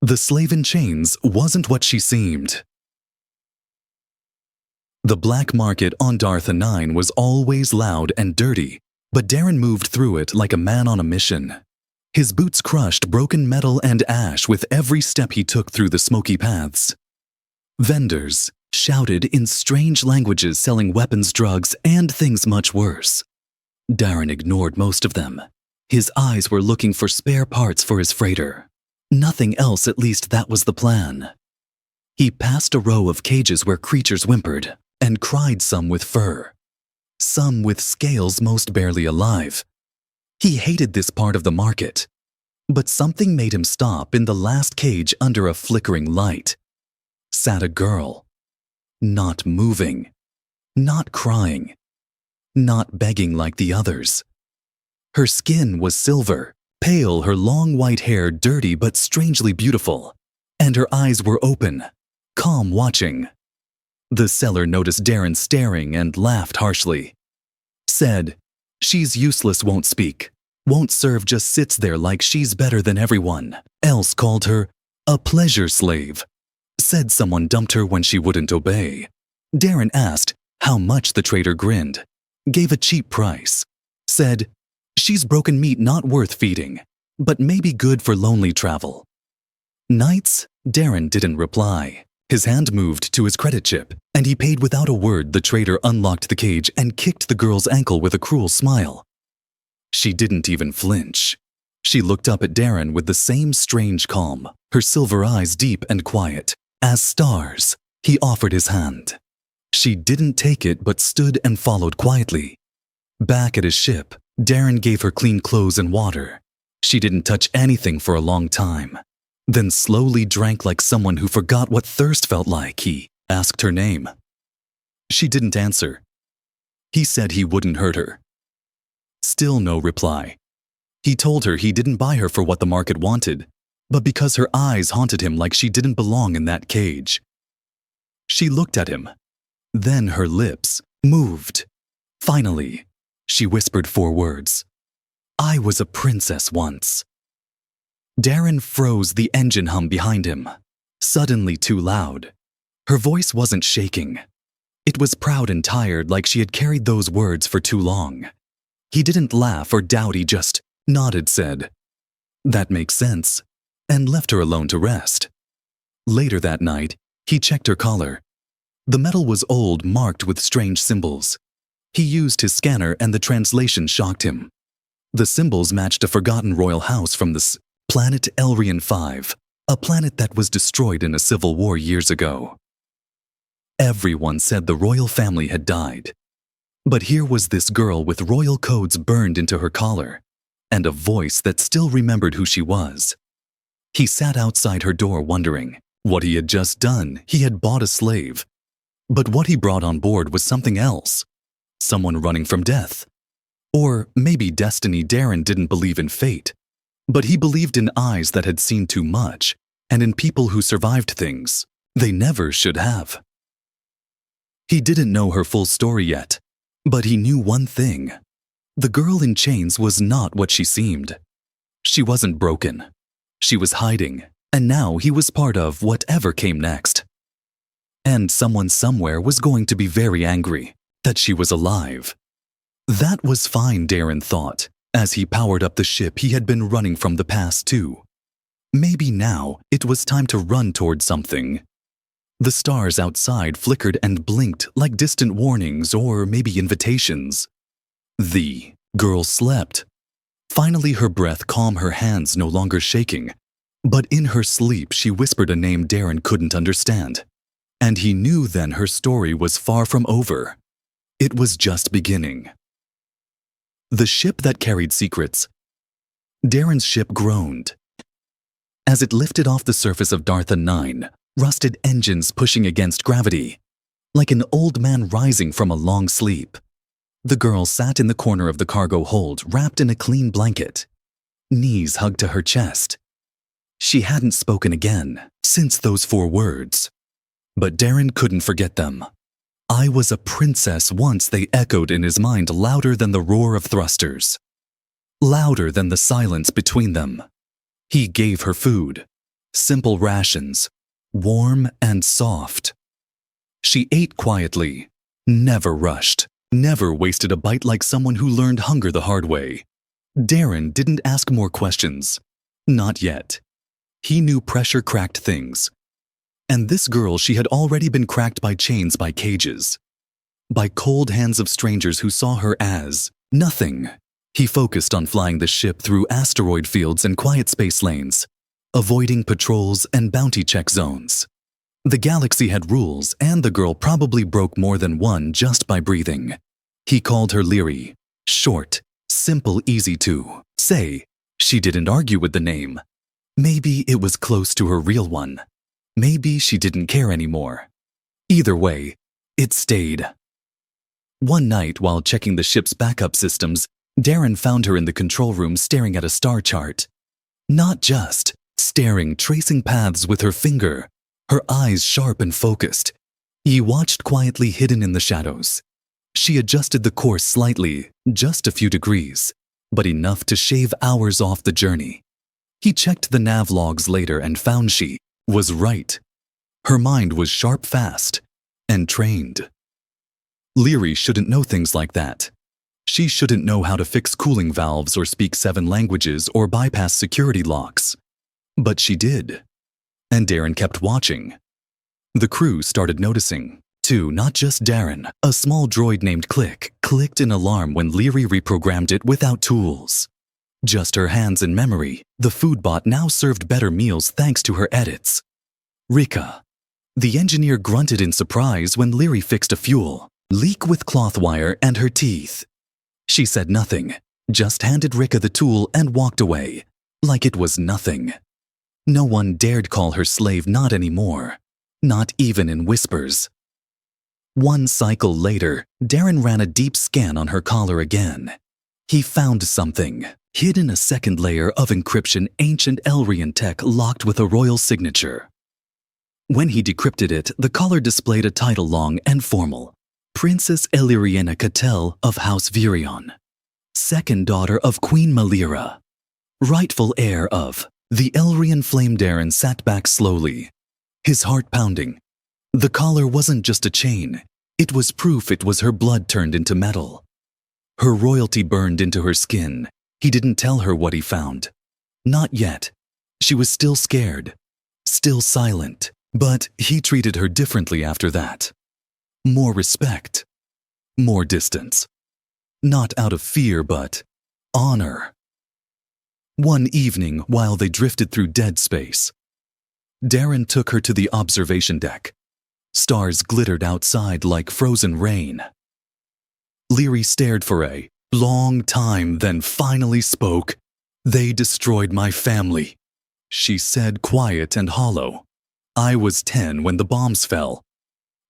The slave in chains wasn't what she seemed. The black market on Dartha 9 was always loud and dirty, but Darren moved through it like a man on a mission. His boots crushed broken metal and ash with every step he took through the smoky paths. Vendors shouted in strange languages selling weapons, drugs, and things much worse. Darren ignored most of them. His eyes were looking for spare parts for his freighter. Nothing else, at least that was the plan. He passed a row of cages where creatures whimpered and cried, some with fur, some with scales most barely alive. He hated this part of the market, but something made him stop. In the last cage under a flickering light sat a girl, not moving, not crying, not begging like the others. Her skin was silver, pale, her long white hair dirty but strangely beautiful, and her eyes were open, calm, watching. The seller noticed Darren staring and laughed harshly. Said, "She's useless, won't speak, won't serve, just sits there like she's better than everyone else." Called her a pleasure slave. Said someone dumped her when she wouldn't obey. Darren asked how much. The trader grinned, gave a cheap price. Said, "She's broken meat, not worth feeding, but maybe good for lonely travel." Nights, Darren didn't reply. His hand moved to his credit chip, and he paid without a word. The trader unlocked the cage and kicked the girl's ankle with a cruel smile. She didn't even flinch. She looked up at Darren with the same strange calm, her silver eyes deep and quiet as stars. He offered his hand. She didn't take it but stood and followed quietly. Back at his ship, Darren gave her clean clothes and water. She didn't touch anything for a long time, then slowly drank like someone who forgot what thirst felt like. He asked her name. She didn't answer. He said he wouldn't hurt her. Still no reply. He told her he didn't buy her for what the market wanted, but because her eyes haunted him like she didn't belong in that cage. She looked at him. Then her lips moved. Finally, she whispered 4 words. "I was a princess once." Darren froze. The engine hummed behind him, suddenly too loud. Her voice wasn't shaking. It was proud and tired, like she had carried those words for too long. He didn't laugh or doubt, he just nodded, said, "That makes sense," and left her alone to rest. Later that night, he checked her collar. The metal was old, marked with strange symbols. He used his scanner and the translation shocked him. The symbols matched a forgotten royal house from the planet Elrian 5, a planet that was destroyed in a civil war years ago. Everyone said the royal family had died. But here was this girl with royal codes burned into her collar, and a voice that still remembered who she was. He sat outside her door wondering what he had just done. He had bought a slave. But what he brought on board was something else. Someone running from death. Or maybe destiny. Darren didn't believe in fate, but he believed in eyes that had seen too much, and in people who survived things they never should have. He didn't know her full story yet, but he knew one thing. The girl in chains was not what she seemed. She wasn't broken. She was hiding, and now he was part of whatever came next. And someone somewhere was going to be very angry that she was alive. That was fine, Darren thought, as he powered up the ship he had been running from the past too. Maybe now it was time to run toward something. The stars outside flickered and blinked like distant warnings or maybe invitations. The girl slept. Finally her breath calm, her hands no longer shaking. But in her sleep she whispered a name Darren couldn't understand. And he knew then her story was far from over. It was just beginning. The ship that carried secrets. Darren's ship groaned. As it lifted off the surface of Dartha 9, rusted engines pushing against gravity, like an old man rising from a long sleep. The girl sat in the corner of the cargo hold, wrapped in a clean blanket, knees hugged to her chest. She hadn't spoken again since those 4 words. But Darren couldn't forget them. "I was a princess once," they echoed in his mind, louder than the roar of thrusters, louder than the silence between them. He gave her food, Simple rations, warm and soft. She ate quietly, never rushed, never wasted a bite like someone who learned hunger the hard way. Darren didn't ask more questions. Not yet. He knew pressure cracked things. And this girl, she had already been cracked by chains, by cages, by cold hands of strangers who saw her as nothing. He focused on flying the ship through asteroid fields and quiet space lanes, avoiding patrols and bounty check zones. The galaxy had rules, and the girl probably broke more than one just by breathing. He called her Leary. Short, simple, easy to say. She didn't argue with the name. Maybe it was close to her real one. Maybe she didn't care anymore. Either way, it stayed. One night, while checking the ship's backup systems, Darren found her in the control room staring at a star chart. Not just staring, tracing paths with her finger, her eyes sharp and focused. He watched quietly, hidden in the shadows. She adjusted the course slightly, just a few degrees, but enough to shave hours off the journey. He checked the nav logs later and found she was right. Her mind was sharp, fast, and trained. Leary shouldn't know things like that. She shouldn't know how to fix cooling valves or speak 7 languages or bypass security locks. But she did. And Darren kept watching. The crew started noticing, too, not just Darren. A small droid named Click clicked an alarm when Leary reprogrammed it without tools. Just her hands and memory, the food bot now served better meals thanks to her edits. Rika. The engineer grunted in surprise when Leary fixed a fuel leak with cloth wire and her teeth. She said nothing, just handed Rika the tool and walked away, like it was nothing. No one dared call her slave, not anymore, not even in whispers. One cycle later, Darren ran a deep scan on her collar again. He found something, hidden, a second layer of encryption, ancient Elrian tech locked with a royal signature. When he decrypted it, the collar displayed a title, long and formal: Princess Eliriana Cattell of House Virion, second daughter of Queen Malira, rightful heir of the Elrian flame. Darren sat back slowly, his heart pounding. The collar wasn't just a chain, it was proof. It was her blood turned into metal. Her royalty burned into her skin. He didn't tell her what he found. Not yet. She was still scared, still silent, but he treated her differently after that. More respect, more distance. Not out of fear, but honor. One evening, while they drifted through dead space, Darren took her to the observation deck. Stars glittered outside like frozen rain. Leary stared for a long time, then finally spoke. "They destroyed my family," she said, quiet and hollow. "I was 10 when the bombs fell.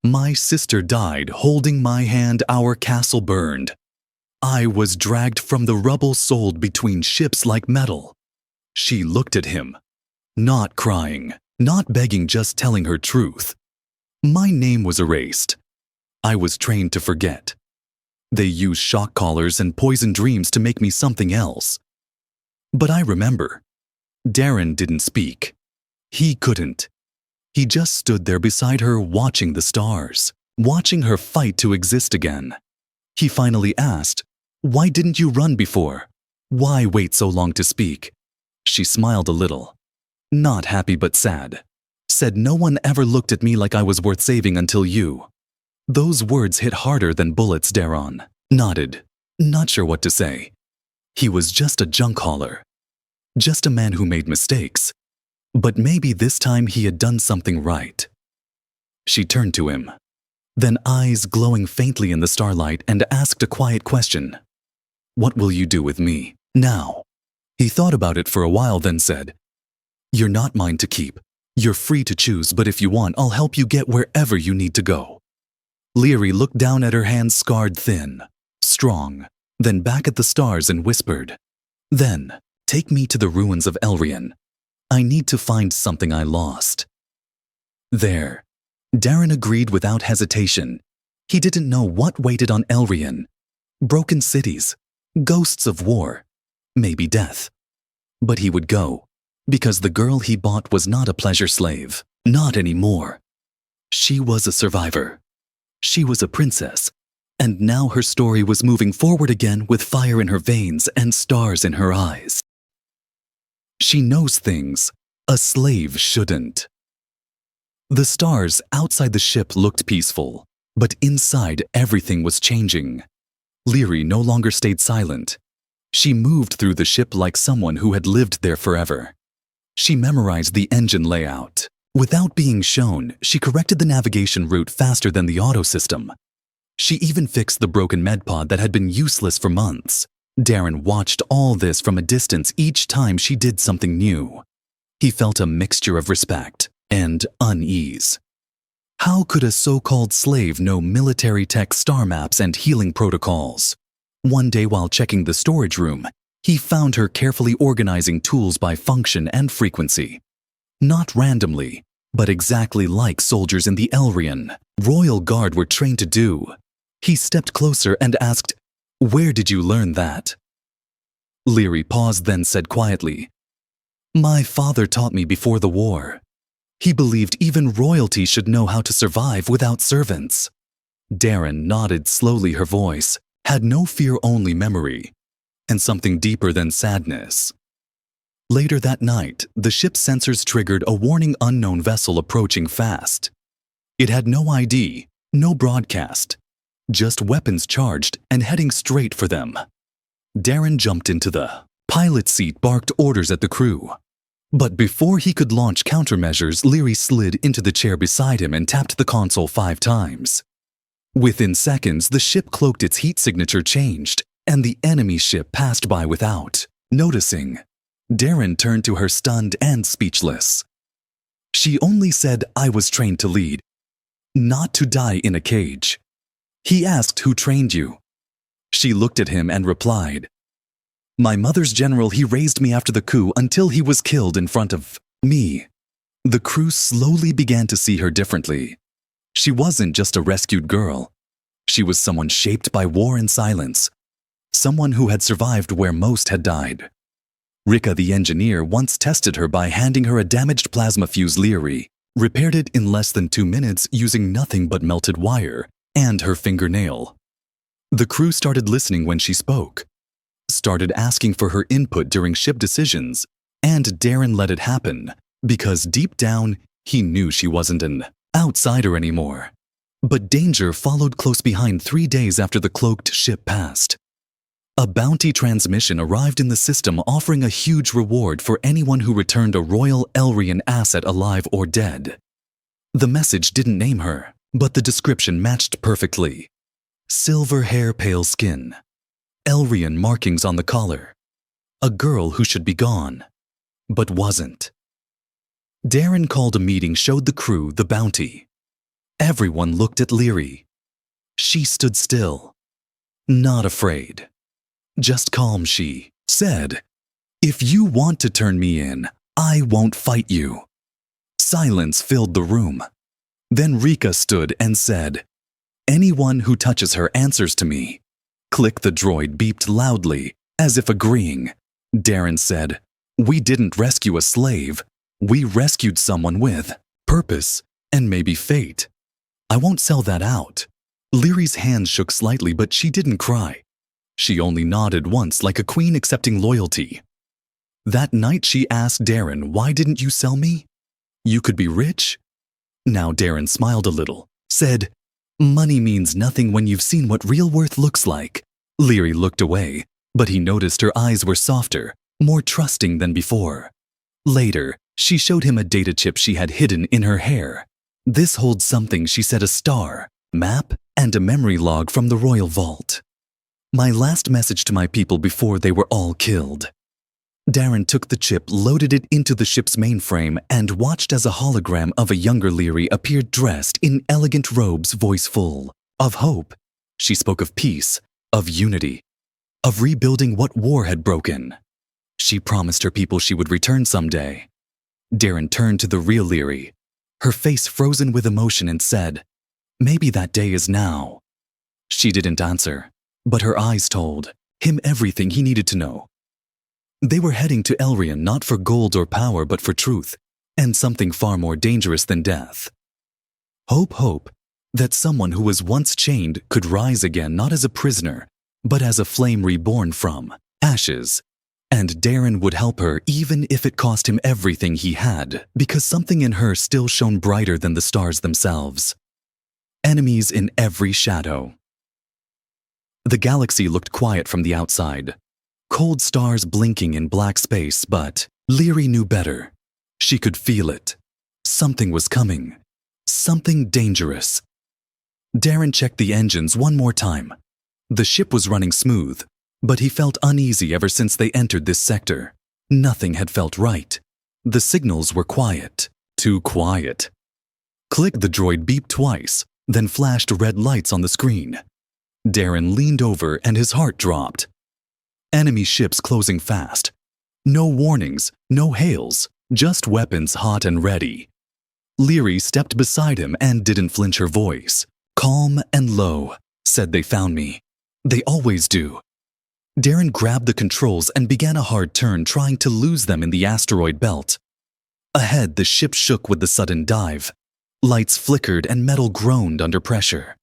My sister died holding my hand. Our castle burned. I was dragged from the rubble, sold between ships like metal." She looked at him, not crying, not begging, just telling her truth. "My name was erased. I was trained to forget. They used shock collars and poison dreams to make me something else. But I remember." Darren didn't speak. He couldn't. He just stood there beside her, watching the stars, watching her fight to exist again. He finally asked, "Why didn't you run before? Why wait so long to speak?" She smiled a little. Not happy but sad. Said, "No one ever looked at me like I was worth saving until you." Those words hit harder than bullets. Darren nodded, not sure what to say. He was just a junk hauler. Just a man who made mistakes. But maybe this time he had done something right. She turned to him, then eyes glowing faintly in the starlight, and asked a quiet question. "What will you do with me now?" He thought about it for a while, then said, "You're not mine to keep. You're free to choose, but if you want, I'll help you get wherever you need to go." Leary looked down at her hands, scarred, thin, strong, then back at the stars and whispered, "Then, take me to the ruins of Elrian. I need to find something I lost." There, Darren agreed without hesitation. He didn't know what waited on Elrian. Broken cities, ghosts of war, maybe death. But he would go. Because the girl he bought was not a pleasure slave. Not anymore. She was a survivor. She was a princess. And now her story was moving forward again with fire in her veins and stars in her eyes. She knows things a slave shouldn't. The stars outside the ship looked peaceful, but inside everything was changing. Leary no longer stayed silent. She moved through the ship like someone who had lived there forever. She memorized the engine layout. Without being shown, she corrected the navigation route faster than the auto system. She even fixed the broken medpod that had been useless for months. Darren watched all this from a distance each time she did something new. He felt a mixture of respect and unease. How could a so-called slave know military tech star maps and healing protocols? One day while checking the storage room, he found her carefully organizing tools by function and frequency. Not randomly, but exactly like soldiers in the Elrian, Royal Guard were trained to do. He stepped closer and asked, "Where did you learn that?" Leary paused, then said quietly, "My father taught me before the war. He believed even royalty should know how to survive without servants." Darren nodded slowly. Her voice had no fear, only memory, and something deeper than sadness. Later that night, the ship's sensors triggered a warning: unknown vessel approaching fast. It had no ID, no broadcast, just weapons charged and heading straight for them. Darren jumped into the pilot seat, barked orders at the crew. But before he could launch countermeasures, Leary slid into the chair beside him and tapped the console 5 times. Within seconds, the ship cloaked, its heat signature changed, and the enemy ship passed by without noticing. Darren turned to her, stunned and speechless. She only said, "I was trained to lead, not to die in a cage." He asked, "Who trained you?" She looked at him and replied, "My mother's general. He raised me after the coup until he was killed in front of me." The crew slowly began to see her differently. She wasn't just a rescued girl. She was someone shaped by war and silence. Someone who had survived where most had died. Rika, the engineer, once tested her by handing her a damaged plasma fuse. Leary repaired it in less than 2 minutes using nothing but melted wire and her fingernail. The crew started listening when she spoke, started asking for her input during ship decisions, and Darren let it happen because deep down he knew she wasn't an outsider anymore. But danger followed close behind. 3 days after the cloaked ship passed, a bounty transmission arrived in the system, offering a huge reward for anyone who returned a Royal Elrian asset alive or dead. The message didn't name her, but the description matched perfectly. Silver hair, pale skin, Elrian markings on the collar. A girl who should be gone, but wasn't. Darren called a meeting, showed the crew the bounty. Everyone looked at Leary. She stood still, not afraid, just calm. She said, "If you want to turn me in, I won't fight you." Silence filled the room. Then Rika stood and said, "Anyone who touches her answers to me." Click, the droid beeped loudly, as if agreeing. Darren said, "We didn't rescue a slave. We rescued someone with purpose and maybe fate. I won't sell that out." Leary's hands shook slightly, but she didn't cry. She only nodded once, like a queen accepting loyalty. That night she asked Darren, "Why didn't you sell me? You could be rich?" Now Darren smiled a little, said, "Money means nothing when you've seen what real worth looks like." Leary looked away, but he noticed her eyes were softer, more trusting than before. Later, she showed him a data chip she had hidden in her hair. "This holds something," she said, "a star, map, and a memory log from the Royal Vault. My last message to my people before they were all killed." Darren took the chip, loaded it into the ship's mainframe, and watched as a hologram of a younger Leary appeared, dressed in elegant robes, voice full of hope. She spoke of peace, of unity, of rebuilding what war had broken. She promised her people she would return someday. Darren turned to the real Leary, her face frozen with emotion, and said, "Maybe that day is now." She didn't answer, but her eyes told him everything he needed to know. They were heading to Elrian not for gold or power but for truth, and something far more dangerous than death. Hope that someone who was once chained could rise again not as a prisoner, but as a flame reborn from ashes. And Darren would help her even if it cost him everything he had, because something in her still shone brighter than the stars themselves. Enemies in every shadow. The galaxy looked quiet from the outside. Cold stars blinking in black space, but Leary knew better. She could feel it. Something was coming. Something dangerous. Darren checked the engines one more time. The ship was running smooth, but he felt uneasy ever since they entered this sector. Nothing had felt right. The signals were quiet. Too quiet. Click, the droid beeped twice, then flashed red lights on the screen. Darren leaned over and his heart dropped. Enemy ships closing fast. No warnings, no hails, just weapons hot and ready. Leary stepped beside him and didn't flinch. Her voice, calm and low, said, "They found me. They always do." Darren grabbed the controls and began a hard turn, trying to lose them in the asteroid belt. Ahead, the ship shook with the sudden dive. Lights flickered and metal groaned under pressure.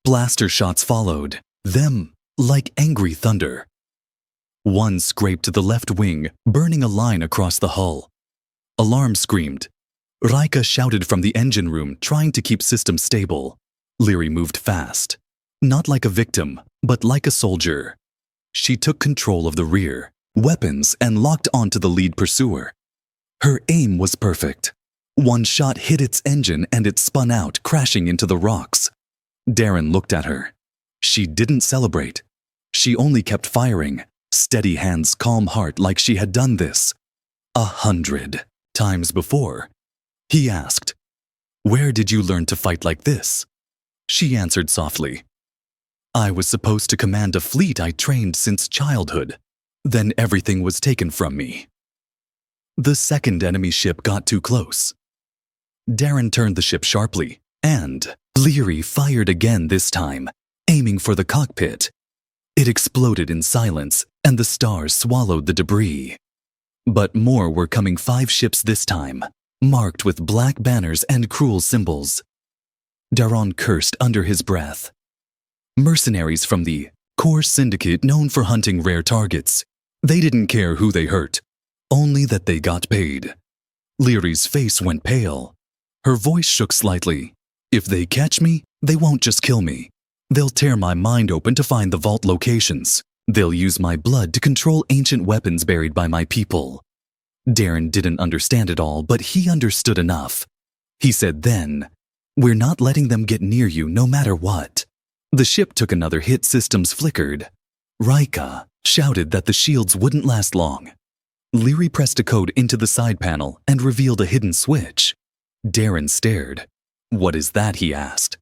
Blaster shots followed, them like angry thunder. One scraped to the left wing, burning a line across the hull. Alarm screamed. Rika shouted from the engine room, trying to keep systems stable. Leary moved fast. Not like a victim, but like a soldier. She took control of the rear, weapons, and locked onto the lead pursuer. Her aim was perfect. One shot hit its engine and it spun out, crashing into the rocks. Darren looked at her. She didn't celebrate. She only kept firing, steady hands, calm heart, like she had done this 100 times before. He asked, "Where did you learn to fight like this?" She answered softly, "I was supposed to command a fleet I trained since childhood. Then everything was taken from me." The second enemy ship got too close. Darren turned the ship sharply, and Leary fired again, this time, aiming for the cockpit. It exploded in silence, and the stars swallowed the debris. But more were coming, 5 ships this time, marked with black banners and cruel symbols. Darren cursed under his breath. Mercenaries from the core syndicate known for hunting rare targets. They didn't care who they hurt, only that they got paid. Leary's face went pale. Her voice shook slightly. "If they catch me, they won't just kill me. They'll tear my mind open to find the vault locations. They'll use my blood to control ancient weapons buried by my people." Darren didn't understand it all, but he understood enough. He said then, "We're not letting them get near you no matter what." The ship took another hit, systems flickered. Rika shouted that the shields wouldn't last long. Leary pressed a code into the side panel and revealed a hidden switch. Darren stared. "What is that?" he asked.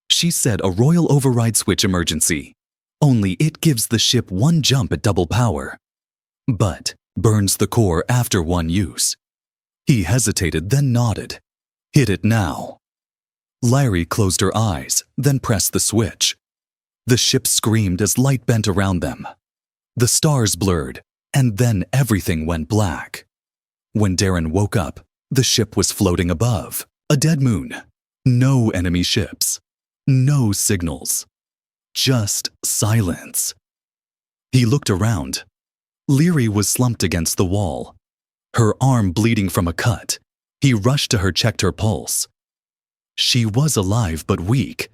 She said, "A royal override switch emergency. Only it gives the ship one jump at double power, but burns the core after one use." He hesitated, then nodded. "Hit it now." Larry closed her eyes, then pressed the switch. The ship screamed as light bent around them. The stars blurred, and then everything went black. When Darren woke up, the ship was floating above, a dead moon. No enemy ships. No signals. Just silence. He looked around. Leary was slumped against the wall, her arm bleeding from a cut. He rushed to her, checked her pulse. She was alive but weak.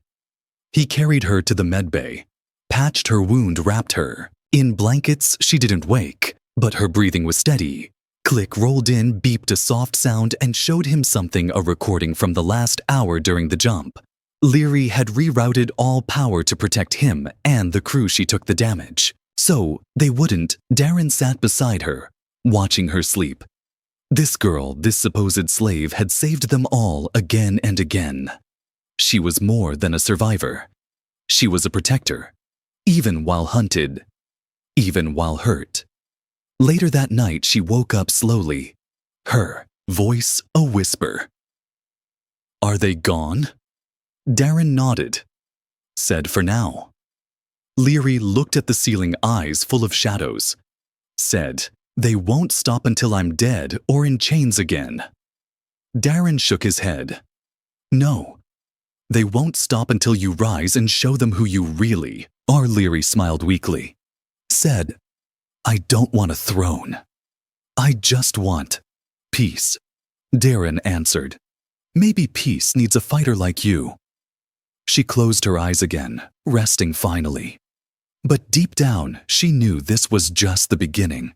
He carried her to the medbay, patched her wound, wrapped her. In blankets, she didn't wake, but her breathing was steady. Click rolled in, beeped a soft sound, and showed him something, a recording from the last hour during the jump. Leary had rerouted all power to protect him and the crew. She took the damage, so they wouldn't. Darren sat beside her, watching her sleep. This girl, this supposed slave, had saved them all again and again. She was more than a survivor. She was a protector, even while hunted, even while hurt. Later that night, she woke up slowly, her voice a whisper. "Are they gone?" Darren nodded, said, "For now." Leary looked at the ceiling, eyes full of shadows, said, They won't stop until I'm dead or in chains again. Darren shook his head. No. They won't stop until you rise and show them who you really are. Leary smiled weakly. Said, I don't want a throne. I just want peace. Darren answered. Maybe peace needs a fighter like you. She closed her eyes again, resting finally. But deep down, she knew this was just the beginning.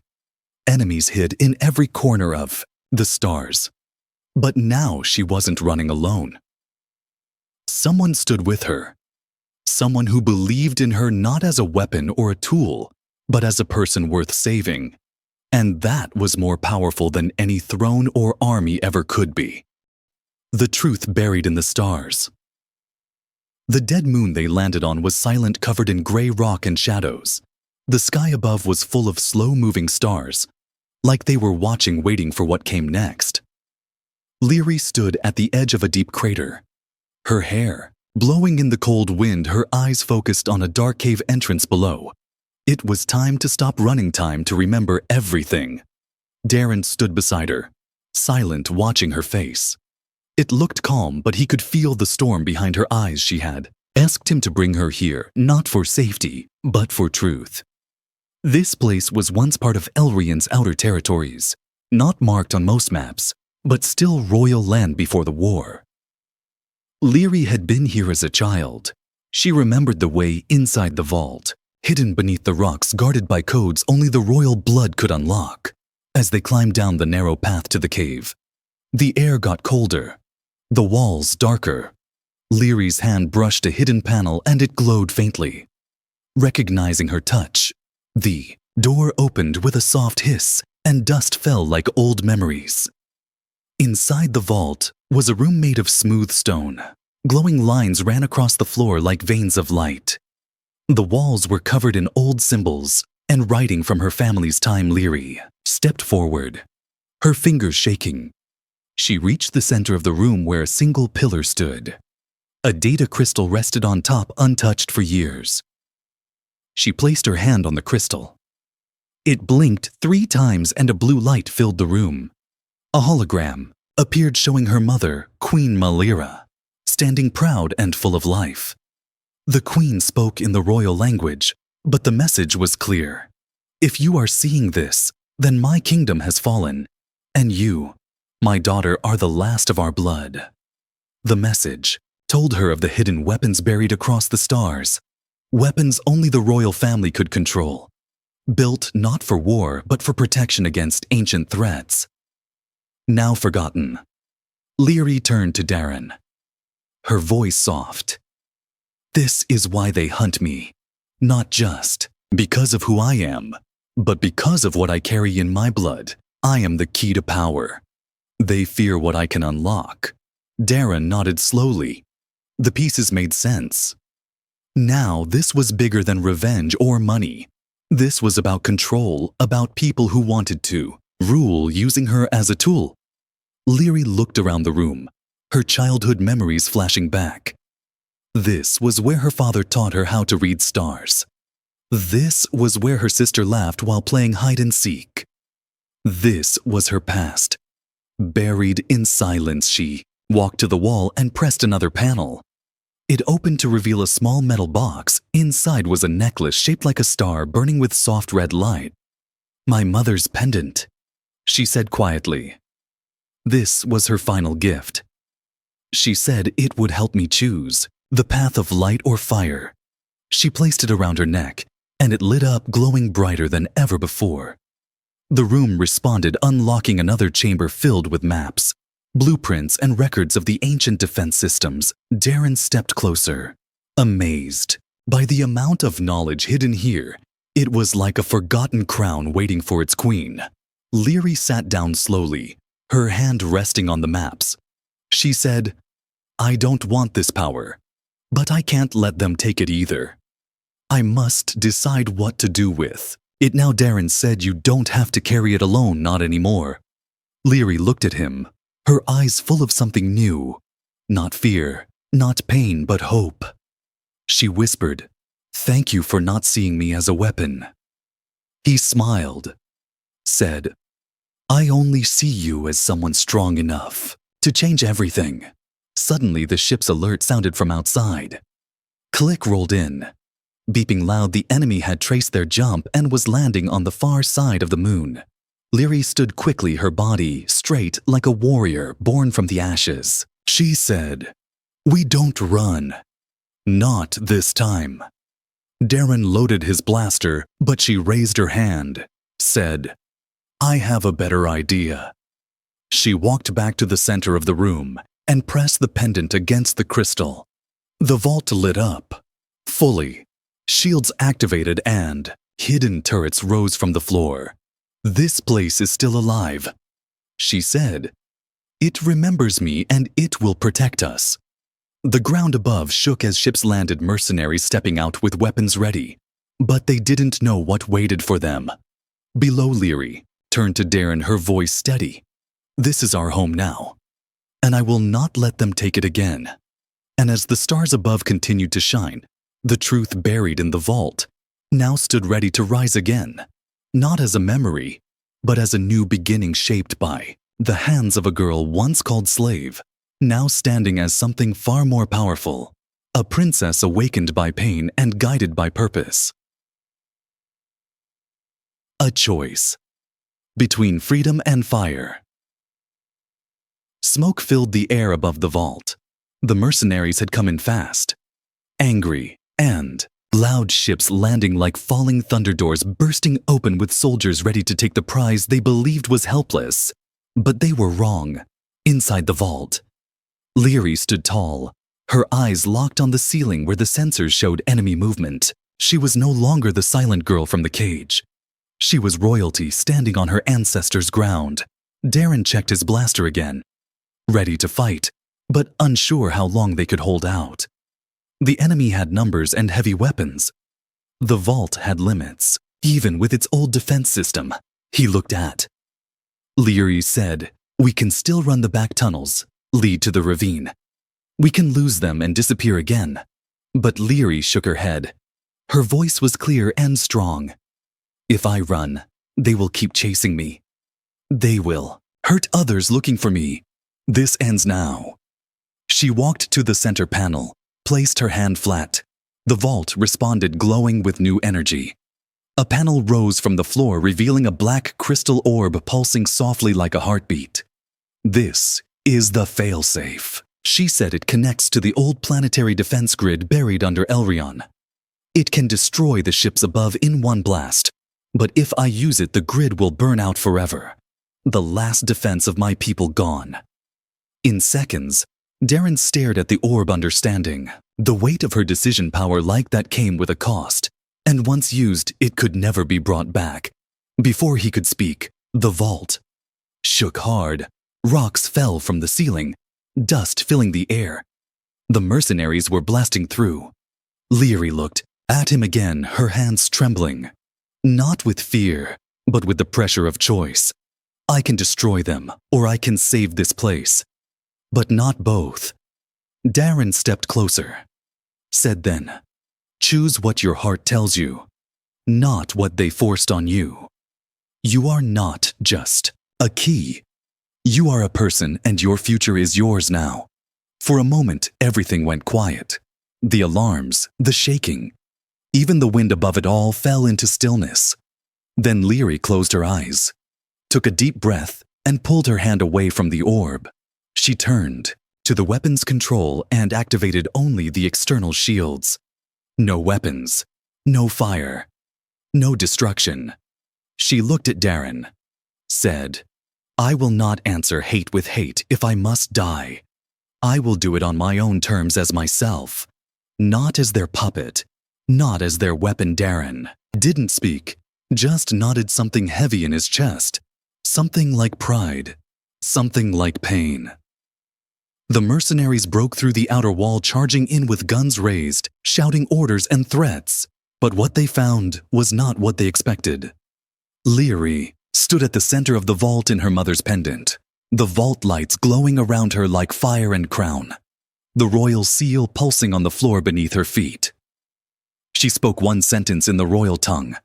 Enemies hid in every corner of the stars. But now she wasn't running alone. Someone stood with her. Someone who believed in her not as a weapon or a tool, but as a person worth saving. And that was more powerful than any throne or army ever could be. The truth buried in the stars. The dead moon they landed on was silent, covered in gray rock and shadows. The sky above was full of slow-moving stars, like they were watching, waiting for what came next. Leary stood at the edge of a deep crater. Her hair, blowing in the cold wind, her eyes focused on a dark cave entrance below. It was time to stop running, time to remember everything. Darren stood beside her, silent, watching her face. It looked calm, but he could feel the storm behind her eyes. She had asked him to bring her here, not for safety, but for truth. This place was once part of Elrian's outer territories, not marked on most maps, but still royal land before the war. Leary had been here as a child. She remembered the way inside the vault, hidden beneath the rocks, guarded by codes only the royal blood could unlock. As they climbed down the narrow path to the cave, the air got colder, the walls darker. Leary's hand brushed a hidden panel and it glowed faintly. Recognizing her touch, the door opened with a soft hiss and dust fell like old memories. Inside the vault was a room made of smooth stone. Glowing lines ran across the floor like veins of light. The walls were covered in old symbols and writing from her family's time. Leary stepped forward, her fingers shaking. She reached the center of the room where a single pillar stood. A data crystal rested on top, untouched for years. She placed her hand on the crystal. It blinked 3 times and a blue light filled the room. A hologram appeared showing her mother, Queen Malira, standing proud and full of life. The queen spoke in the royal language, but the message was clear. If you are seeing this, then my kingdom has fallen, and you, my daughter, are the last of our blood. The message told her of the hidden weapons buried across the stars, weapons only the royal family could control, built not for war but for protection against ancient threats. Now forgotten. Leary turned to Darren, her voice soft. This is why they hunt me, not just because of who I am, but because of what I carry in my blood. I am the key to power. They fear what I can unlock. Darren nodded slowly. The pieces made sense. Now this was bigger than revenge or money. This was about control, about people who wanted to rule using her as a tool. Leary looked around the room, her childhood memories flashing back. This was where her father taught her how to read stars. This was where her sister laughed while playing hide and seek. This was her past. Buried in silence, she walked to the wall and pressed another panel. It opened to reveal a small metal box. Inside was a necklace shaped like a star burning with soft red light. My mother's pendant, she said quietly. This was her final gift. She said it would help me choose the path of light or fire. She placed it around her neck, and it lit up, glowing brighter than ever before. The room responded, unlocking another chamber filled with maps, blueprints, and records of the ancient defense systems. Darren stepped closer, amazed by the amount of knowledge hidden here. It was like a forgotten crown waiting for its queen. Leary sat down slowly, her hand resting on the maps. She said, I don't want this power, but I can't let them take it either. I must decide what to do with it now. Darren said, you don't have to carry it alone, not anymore. Leary looked at him, her eyes full of something new. Not fear, not pain, but hope. She whispered, thank you for not seeing me as a weapon. He smiled. said, "I only see you as someone strong enough to change everything." Suddenly, the ship's alert sounded from outside. Click rolled in. Beeping loud, the enemy had traced their jump and was landing on the far side of the moon. Leary stood quickly, her body straight like a warrior born from the ashes. She said, "We don't run. Not this time." Darren loaded his blaster, but she raised her hand, said, "I have a better idea." She walked back to the center of the room and pressed the pendant against the crystal. The vault lit up, fully. Shields activated and hidden turrets rose from the floor. "This place is still alive," she said. "It remembers me and it will protect us." The ground above shook as ships landed, mercenaries stepping out with weapons ready. But they didn't know what waited for them. Below, Leary turned to Darren, her voice steady. "This is our home now, and I will not let them take it again." And as the stars above continued to shine, the truth buried in the vault now stood ready to rise again, not as a memory, but as a new beginning shaped by the hands of a girl once called slave, now standing as something far more powerful, a princess awakened by pain and guided by purpose. A choice between freedom and fire. Smoke filled the air above the vault. The mercenaries had come in fast, angry and loud, ships landing like falling thunder, doors bursting open with soldiers ready to take the prize they believed was helpless. But they were wrong. Inside the vault, Leary stood tall, her eyes locked on the ceiling where the sensors showed enemy movement. She was no longer the silent girl from the cage. She was royalty standing on her ancestors' ground. Darren checked his blaster again, ready to fight, but unsure how long they could hold out. The enemy had numbers and heavy weapons. The vault had limits, even with its old defense system. He looked at. Leary said, "We can still run the back tunnels, lead to the ravine. We can lose them and disappear again." But Leary shook her head. Her voice was clear and strong. "If I run, they will keep chasing me. They will hurt others looking for me. This ends now." She walked to the center panel, placed her hand flat. The vault responded, glowing with new energy. A panel rose from the floor, revealing a black crystal orb pulsing softly like a heartbeat. "This is the failsafe," she said. "It connects to the old planetary defense grid buried under Elrion. It can destroy the ships above in one blast, but if I use it, the grid will burn out forever. The last defense of my people gone." In seconds, Darren stared at the orb, understanding the weight of her decision power like that came with a cost, and once used, it could never be brought back. Before he could speak, the vault shook hard. Rocks fell from the ceiling, dust filling the air. The mercenaries were blasting through. Leary looked at him again, her hands trembling. Not with fear, but with the pressure of choice. "I can destroy them, or I can save this place. But not both." Darren stepped closer, said then, "Choose what your heart tells you, not what they forced on you. You are not just a key. You are a person, and your future is yours now." For a moment, everything went quiet. The alarms, the shaking, even the wind above it all fell into stillness. Then Leary closed her eyes, took a deep breath, and pulled her hand away from the orb. She turned to the weapons control and activated only the external shields. No weapons, no fire, no destruction. She looked at Darren, said, "I will not answer hate with hate if I must die. I will do it on my own terms as myself, not as their puppet, not as their weapon." Darren didn't speak, just nodded, something heavy in his chest, something like pride, something like pain. The mercenaries broke through the outer wall, charging in with guns raised, shouting orders and threats. But what they found was not what they expected. Leary stood at the center of the vault in her mother's pendant, the vault lights glowing around her like fire and crown, the royal seal pulsing on the floor beneath her feet. She spoke one sentence in the royal tongue,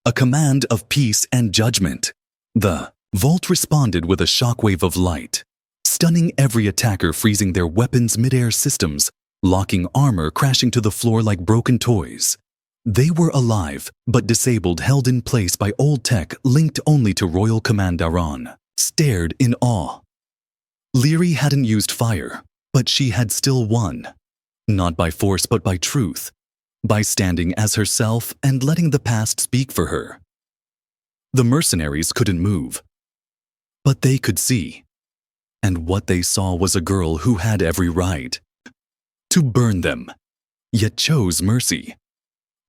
a command of peace and judgment. The vault responded with a shockwave of light, stunning every attacker, freezing their weapons' mid-air systems, locking armor crashing to the floor like broken toys. They were alive, but disabled, held in place by old tech linked only to Royal Command Daron, stared in awe. Leary hadn't used fire, but she had still won. Not by force, but by truth, by standing as herself and letting the past speak for her. The mercenaries couldn't move, but they could see. And what they saw was a girl who had every right to burn them, yet chose mercy.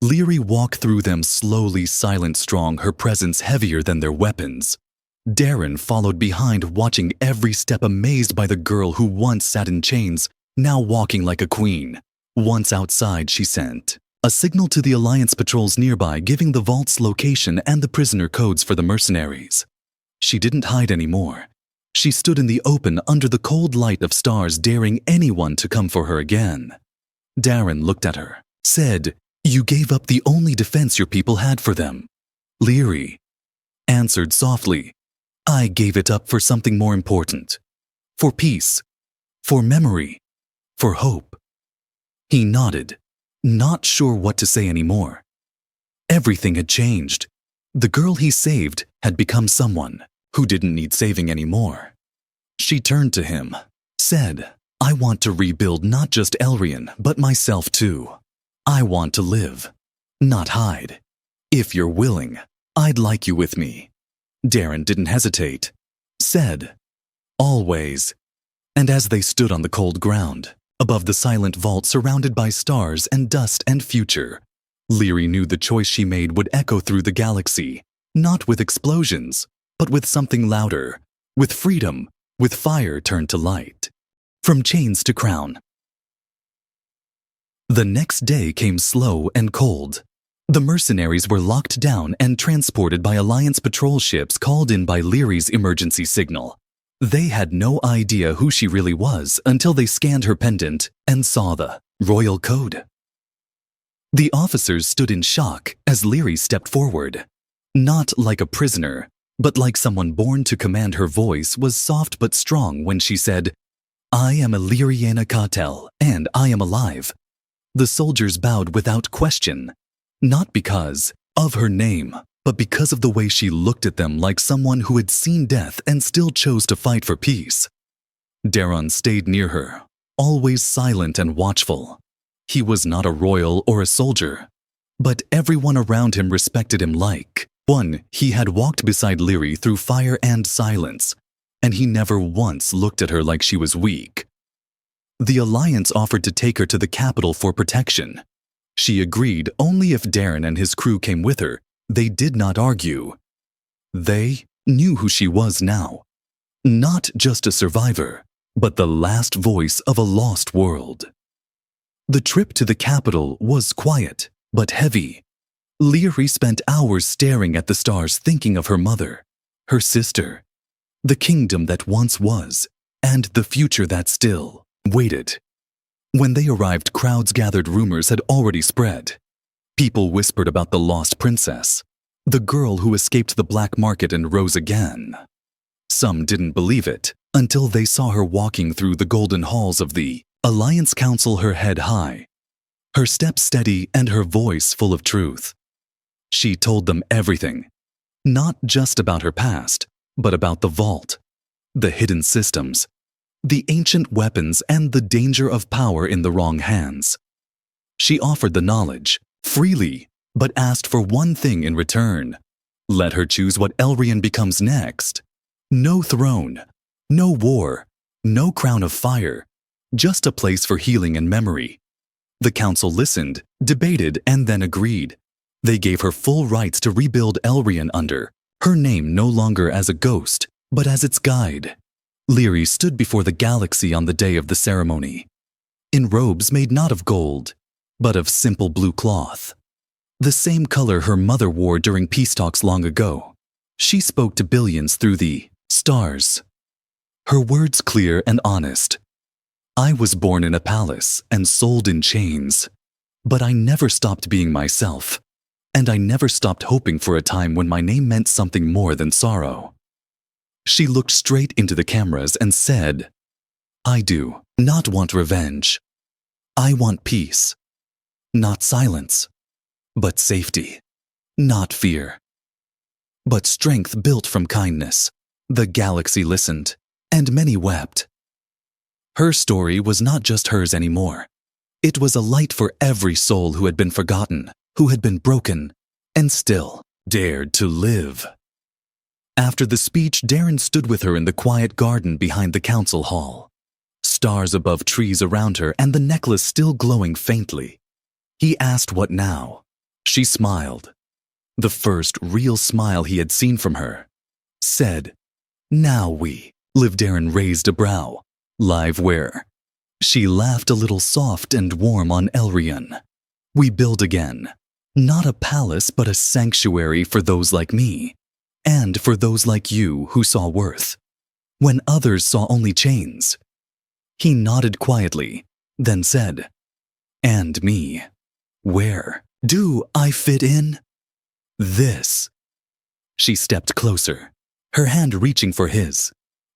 Leary walked through them slowly, silent, strong, her presence heavier than their weapons. Darren followed behind, watching every step, amazed by the girl who once sat in chains, now walking like a queen. Once outside, she sent a signal to the Alliance patrols nearby, giving the vault's location and the prisoner codes for the mercenaries. She didn't hide anymore. She stood in the open under the cold light of stars, daring anyone to come for her again. Darren looked at her, said, "You gave up the only defense your people had for them." Leary answered softly, "I gave it up for something more important. For peace. For memory. For hope." He nodded, not sure what to say anymore. Everything had changed. The girl he saved had become someone who didn't need saving anymore. She turned to him, said, "I want to rebuild not just Elrian, but myself too. I want to live, not hide. If you're willing, I'd like you with me." Darren didn't hesitate, said, "Always." And as they stood on the cold ground, above the silent vault surrounded by stars and dust and future, Leary knew the choice she made would echo through the galaxy, not with explosions, but with something louder, with freedom, with fire turned to light. From chains to crown. The next day came slow and cold. The mercenaries were locked down and transported by Alliance patrol ships called in by Leary's emergency signal. They had no idea who she really was until they scanned her pendant and saw the royal code. The officers stood in shock as Leary stepped forward. Not like a prisoner, but like someone born to command. Her voice was soft but strong when she said, "I am a Lyriana Catel, and I am alive." The soldiers bowed without question, not because of her name, but because of the way she looked at them, like someone who had seen death and still chose to fight for peace. Darren stayed near her, always silent and watchful. He was not a royal or a soldier, but everyone around him respected him like one. He had walked beside Leary through fire and silence, and he never once looked at her like she was weak. The Alliance offered to take her to the capital for protection. She agreed only if Darren and his crew came with her. They did not argue. They knew who she was now. Not just a survivor, but the last voice of a lost world. The trip to the capital was quiet, but heavy. Leary spent hours staring at the stars, thinking of her mother, her sister, the kingdom that once was, and the future that still waited. When they arrived, crowds gathered. Rumors had already spread. People whispered about the lost princess, the girl who escaped the black market and rose again. Some didn't believe it until they saw her walking through the golden halls of the Alliance Council, her head high, her steps steady, and her voice full of truth. She told them everything, not just about her past, but about the vault, the hidden systems, the ancient weapons, and the danger of power in the wrong hands. She offered the knowledge freely, but asked for one thing in return. Let her choose what Elrian becomes next. No throne, no war, no crown of fire, just a place for healing and memory. The council listened, debated, and then agreed. They gave her full rights to rebuild Elrian under her name, no longer as a ghost, but as its guide. Leary stood before the galaxy on the day of the ceremony, in robes made not of gold, but of simple blue cloth, the same color her mother wore during peace talks long ago. She spoke to billions through the stars. Her words clear and honest. "I was born in a palace and sold in chains, but I never stopped being myself, and I never stopped hoping for a time when my name meant something more than sorrow. She looked straight into the cameras and said, "I do not want revenge. I want peace. Not silence, but safety. Not fear, but strength built from kindness." The galaxy listened, and many wept. Her story was not just hers anymore. It was a light for every soul who had been forgotten, who had been broken, and still dared to live. After the speech, Darren stood with her in the quiet garden behind the council hall. Stars above trees around her and the necklace still glowing faintly. He asked what now. She smiled. The first real smile he had seen from her. Said, "Now we." Liv Darren raised a brow. "Live where?" She laughed a little soft and warm on Elrian. "We build again. Not a palace, but a sanctuary for those like me. And for those like you who saw worth. When others saw only chains." He nodded quietly, then said, "And me. Where do I fit in?" "This." She stepped closer, her hand reaching for his,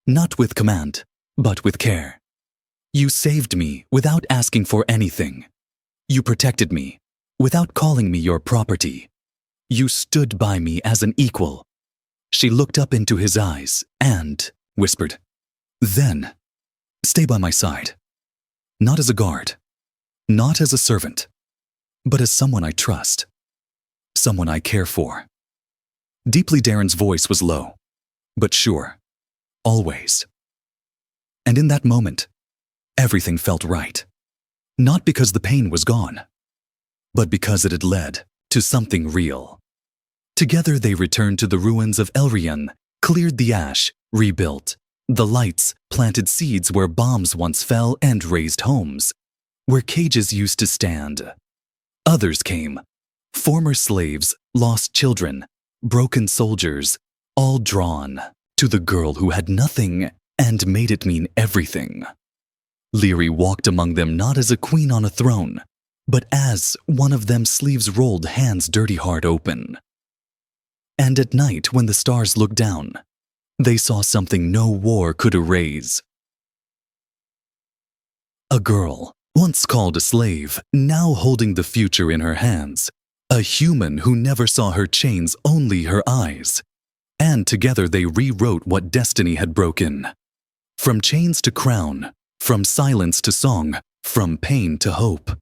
not with command, but with care. "You saved me without asking for anything. You protected me without calling me your property. You stood by me as an equal." She looked up into his eyes and whispered, "Then, stay by my side. Not as a guard, not as a servant, but as someone I trust, someone I care for." Deeply, Darren's voice was low, but sure, always. And in that moment, everything felt right. Not because the pain was gone, but because it had led to something real. Together they returned to the ruins of Elrian, cleared the ash, rebuilt. The lights planted seeds where bombs once fell and raised homes, where cages used to stand. Others came, former slaves, lost children, broken soldiers, all drawn to the girl who had nothing and made it mean everything. Leary walked among them not as a queen on a throne, but as one of them, sleeves rolled, hands dirty heart open. And at night, when the stars looked down, they saw something no war could erase. A girl, once called a slave, now holding the future in her hands. A human who never saw her chains, only her eyes. And together they rewrote what destiny had broken. From chains to crown, from silence to song, from pain to hope.